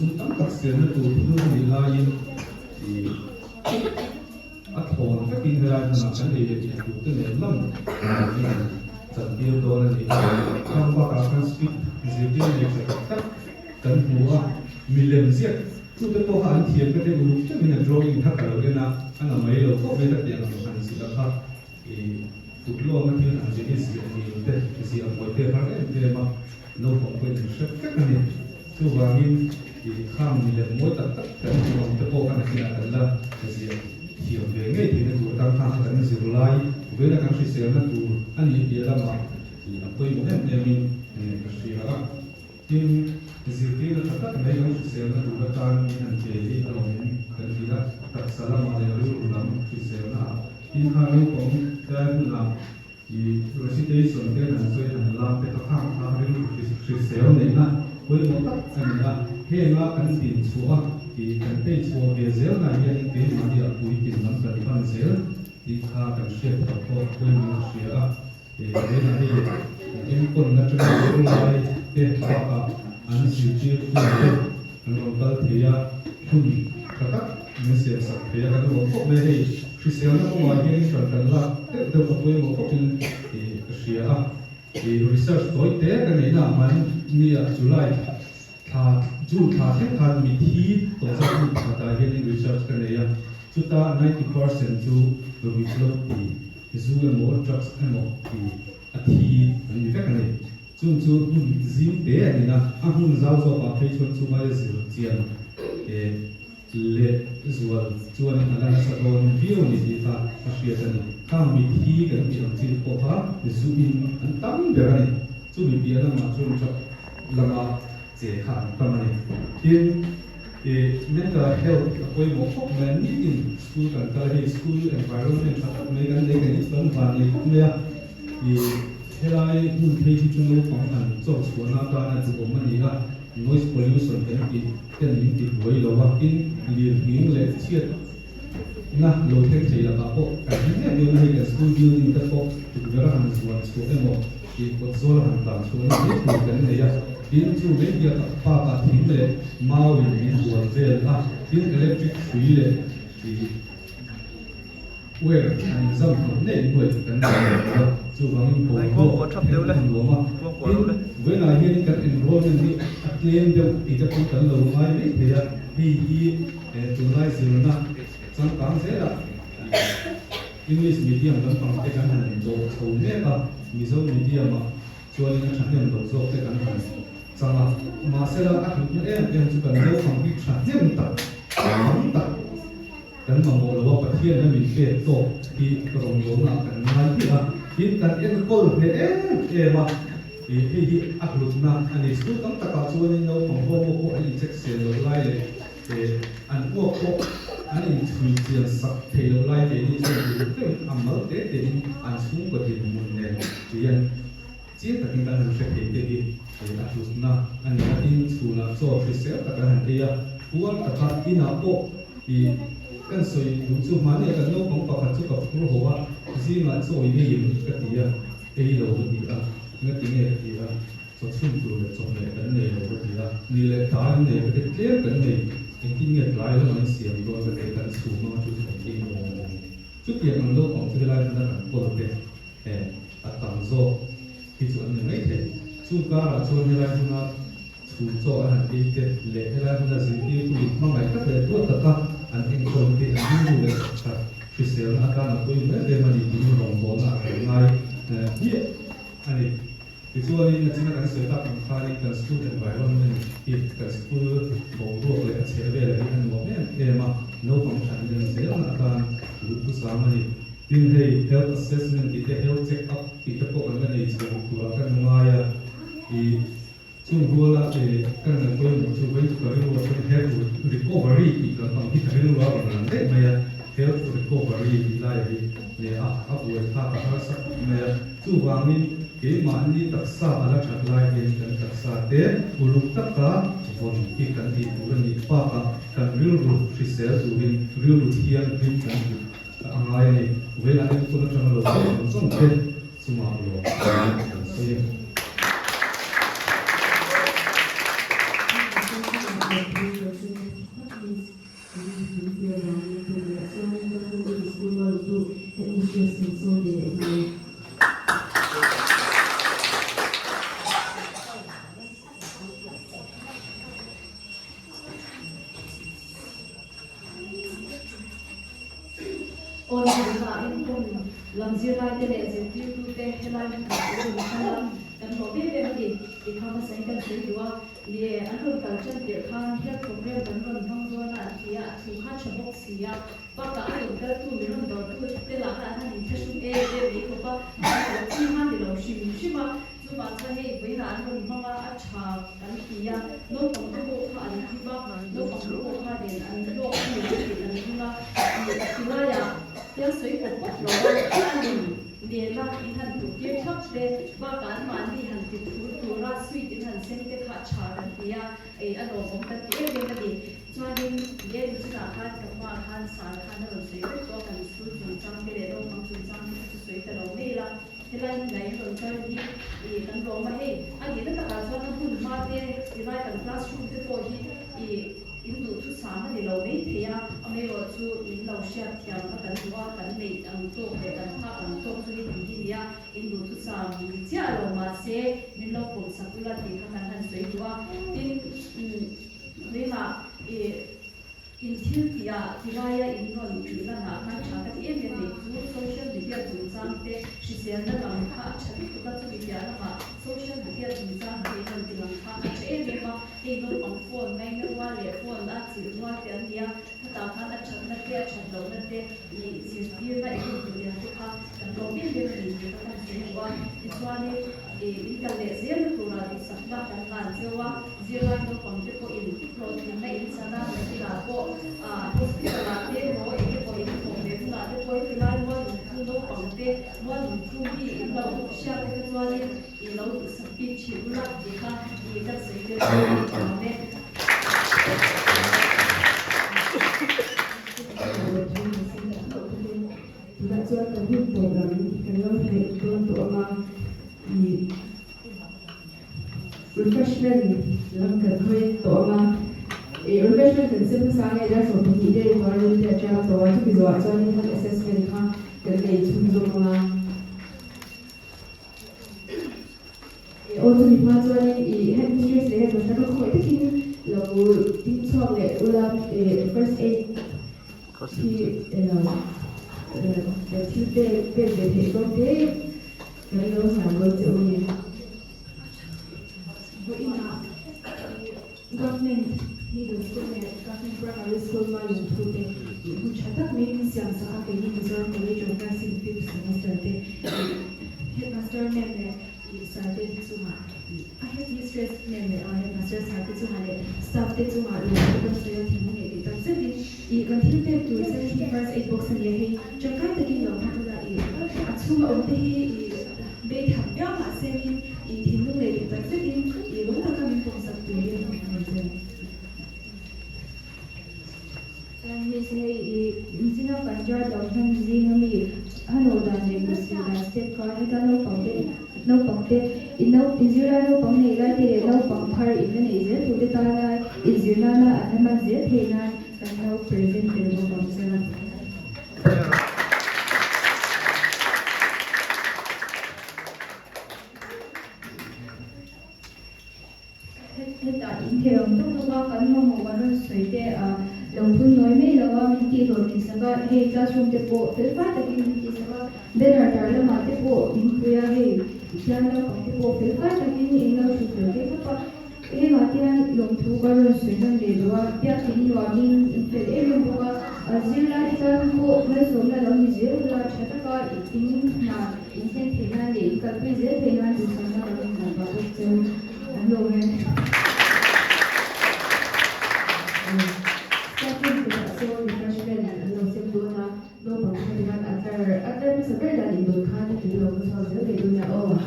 sum tam tak se na tu tu ni la yin thì a thon ka tin ra na kan le le tu tu ne lam chẳng tiêu đó là gì trong qua các con speak dễ tiêu để sẽ cắt cần mua million giết chúng tôi có hàng thiệp cái đấy lúc trước mình drawing thắt cả rồi na anh là mấy lâu có mấy đặc điểm là anh sẽ đặt thì tụt lo mà thiếu hàng gì thì để gì ở ngoài tiền phát cái mà lâu không quên được rất các cái này chú vàng in thì kham million mỗi tất tất cả những cái tôi có cái này là gì hiểu về ngay thì nó tụt tăng kham cái nó dừng lại với là các sự nó tụt anh nhìn thấy là mà thì tôi cũng hết mình cái gì đó nhưng dịp kia nó tất cả mấy cái sự nó tụt tăng mình thấy thì nó cái gì đó tất cả là mà đều là làm cái sự nó nhưng hai cái cũng cái là thì recitation cái là tôi là làm cái kham kham cái sự này là với một tất cả là hệ là cái tiền số thì cái tên số về zero là những cái mà đi ở cuối tiền năm cái phần zero thì khá cái shape của tôi với mình share thì đây là cái em còn là trong cái loại cái các anh sử dụng cái anh còn có thể không các mình sẽ sắp thì cái đó có mấy cái khi xem nó có ngoài cái phần là cái đầu của tôi một cái thì share thì research tối tế cái này là mình như ở July dù thà hết thà mình thi tổ chức một cái đại research cái này chúng ta 90% chú đối với flow thì dù là một drugs hay một thì thi những cái này chúng riêng tế này là anh không giao cho bà thấy chú mai là sự tiền lệ dù chú anh là sẽ có video này thì ta phát hiện cái này tham mình thi cái việc chỉ có ha dù in anh tâm về cái này chú mình biết là mà chú cho là mà dễ khám tâm này nhưng mental health कोई मोहक में नहीं स्कूल करता है school environment सब मेंกันเลยกันइसमें वाले में ये हेलाई उनके ही चुनाव पाँच जो सुना था ना जो मन ये का noise pollution के लिंक हुई लोग इन लिंक ले चित ना लोग थे चाहिए लगा को कहीं नहीं जो नहीं के स्कूल बिल्डिंग तक को जो हम स्कूल में मो ये कुछ जोर हम तांग स्कूल में ये करने या in chu ve dia ka pa ka thing le mau in bual vel a in electric free le thì where and zam ne ngoi kan chu wang in ko ko thap deu le ko ve na hian kan enrollment ni claim deu ti ta kan lo mai ni thea hi tu lai zero na chang kang se la English medium kan pang te kan han do chou me ka mizo medium ma chuan in thang hem do zo te kan han sama masalah akhirnya yang juga jauh sampai sangat tak tak dan mengelola pasien dan mikir to di kerongkongan kan nanti lah kita yang kol mah ini akhirnya ane itu kan tak kau ni no penghomo ko ini cek selo lai an ko ane itu yang sak telo lai ini itu amal ini an sung ko di munne yang chỉ là chúng ta làm sẽ hiện cái gì để là chúng ta anh ta in chủ là cho phải sẽ tất cả hành kia cuốn tất cả in nào bộ thì cái sợi đúng chỗ mà này cái nấu bóng bạc chút gặp cũng hồ á gì mà cho ý nghĩa cái gì à cái đầu cái gì à cái tiếng này cái gì à cho chung chủ là cho này cái này đầu cái gì à như là cái này cái tiếc cái này cái kinh nghiệm lại là mình xem rồi cái cái chủ mà chút cái chút tiền mình đâu còn cái lại nó là có được tăng do thì chỗ này thế chú cả là chỗ này là chúng ta chú cho anh đi cái lễ là chúng ta sẽ đi tu mà ngày các lễ tu tất cả anh em còn thì anh đi du lịch thì sẽ là các là tôi mới để mà đi du lịch đồng là ngày như anh ấy thì chỗ này là chúng ta cần sửa tập khai cần student environment thì cần school bầu ruộng lễ chế về là anh nói để mà nấu phong trào nên sẽ là các lúc sáng mà đi tin hay health assessment thì health check up thì tất cả các cái này chỉ của các ngoài thì chung vừa là để các người tôi một số với cái một cái health recovery thì cần bằng cái cái nó là đấy mà health recovery thì là gì để áp dụng các cái sắc mà chung vàng mình cái mà anh đi tập sa là chặt lại cái cần tập sa để ulu tất cả vốn thì cần thì của anh pa cần real root research rồi real root hiện hiện cần anh ấy với lại cái con trâu lợn nó rất là đẹp, xung quanh rồi. interesting so they on the in from Lamzira as a few to the headline and for the Thomas and Sayua, the agriculture, the can help program and run Hongona here to hatch a box here, but I will go to Mirundo to the Laka and Tishum A, Vikopa, 200 Shima. Hey, we are going to a child and here, no comfortable and Kiba, no comfortable and no Kiraya, just so you can put your the luck in hand to give touch there, but I might be hunted to last sweet in hand send the cat child and here a adult that the everybody joining the Zaka, the one hand side, kind of say, talk and school to some get it over to some to sweet and Omela. Headline này rồi chơi thì cần đồ mà hey anh nghĩ tất cả cho nó phun hoa thế thì lại cần classroom thế rồi thì in đủ thứ sáng thì lâu mấy thì anh ấy rồi chú in lâu xe thì anh cần hoa cần mấy anh tô để cần hoa cần tô cho cái gì đi in đủ thứ sáng thì chỉ là lâu mà sẽ mình lâu cũng sắp là thì khả năng suy hoa tin nên là in thiếu thì lại in còn chỉ là nào khác chẳng hạn em về social media chúng ta để chỉ xem là làm khác chẳng biết chúng ta chỉ biết là mà social media chúng ta thì còn chỉ làm khác chỉ em về mà thì nó bằng phone ngay ngay qua lệ phone đã chỉ qua tiền diaถ้าตามท่านอาจารย์นักเรียนชั้นเรานั่นเองมีสิ่งที่ไม่ได้คุณเรียนทุกครั้งแต่เราไม่ได้เรียนที่ต้องเสียว่าที่ว่านี่อินเทอร์เน็ตเสียงตัวเราที่สักว่าการงานเสียว่าเสียว่าเราความที่พออินโปรตีนในอินสตาแกรมที่เราก็โพสต์ที่เราเรียนรู้เองพออินของเด็กเราที่พอที่เราว่าคือเราความที่ว่าคือที่เราเชื่อในตัวนี้เราสปีดชิวละที่ค่ะที่ก็สิ่งที่เราเนี่ยThat's what the group program can learn to allow the refreshment to allow a refreshment and simple sang that's what we needed in order to channel so I took his watch on the assessment that they took also the plans on the head mistress they had was never quite taking the team song that will first aid the Tuesday they go there and those are going to only government middle school government primary school money including which I thought maybe some sort of Missouri College of Nursing fifth semester headmaster member started to I have mistress member or headmaster started to staff did to because they are teaming it so he continued to research the first 8 books and he just kind of getting long time that assume on the they have young saying in the way but sitting you know the coming from something and he say in a banjar doctor zingami hanoda ne musila step card no pocket in no izira no pang nei te no pang thar in ne je to de tala izira na anama je thena and no present there no concern in theo tung ba kan mo mo wan soi te lồng thun nói mấy là mình kia rồi thì sao hey ra xuống cái bộ tới phát được mình kia sao bên ở đó là mà cái bộ mình kia hey cho nó có cái bộ tới phát được mình nó chụp được cái pháp hey mà tiền lồng thu cái rồi soi nó để rồi biết thì đi vào mình phải để mình có riêng là cái bộ mới số là lồng gì là chắc có tính mà intent thế nào để cái cái gì thế nào thì sao nó được làm vào cái chân anh lồng này second so refreshment and no simple no problem after Mr. Bernard in the kind of the local house they do that oh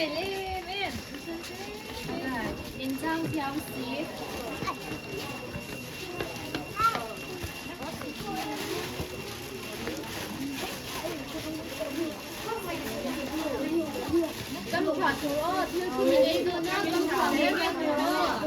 believe in. In Trang Thiam Xí. Cắm thỏa thủ ơ, thiếu chú mình ấy rồi nhá, cắm thỏa hết nghe rồi ơ.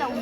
Lòng